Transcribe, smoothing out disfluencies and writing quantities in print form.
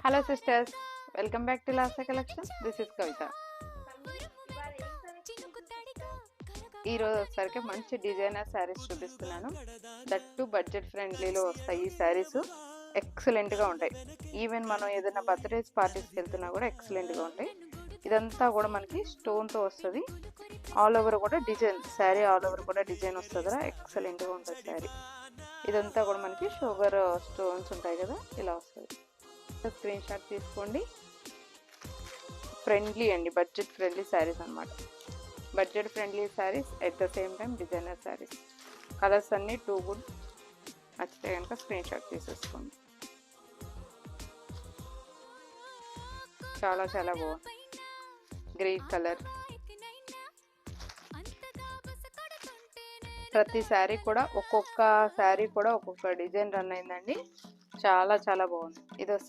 Hello sisters, welcome back to Lasa collection. This is Kavitha. ఈరోజు వచ్చేసరికి మంచి డిజైనర్ శారీస్ చూపిస్తున్నాను. దట్టు బడ్జెట్ ఫ్రెండ్లీలో వస్తాయి. ఈ శారీస్ ఎక్సలెంట్గా ఉంటాయి. ఈవెన్ మనం ఏదైనా బర్త్డేస్ పార్టీస్కి వెళ్తున్నా కూడా ఎక్సలెంట్గా ఉంటాయి. ఇదంతా కూడా మనకి స్టోన్తో వస్తుంది. ఆల్ ఓవర్ కూడా డిజైన్, శారీ ఆల్ ఓవర్ కూడా డిజైన్ వస్తుంది కదా, ఎక్సలెంట్గా ఉంటుంది శారీ. ఇదంతా కూడా మనకి షుగర్ స్టోన్స్ ఉంటాయి కదా, ఇలా వస్తుంది. స్క్రీన్ షాట్ తీసుకోండి. ఫ్రెండ్లీ అండి, బడ్జెట్ ఫ్రెండ్లీ శారీస్ అనమాట. Budget friendly saris at the same time designer saris. Colours అన్నీ టూ గుడ్. నచ్చితే కనుక స్క్రీన్ షాట్ తీసేసుకోండి. చాలా చాలా బాగుంది. Green colour. ప్రతి శారీ కూడా ఒక్కొక్క డిజైన్ రన్ అయిందండి. చాలా చాలా బాగుంది. ఇది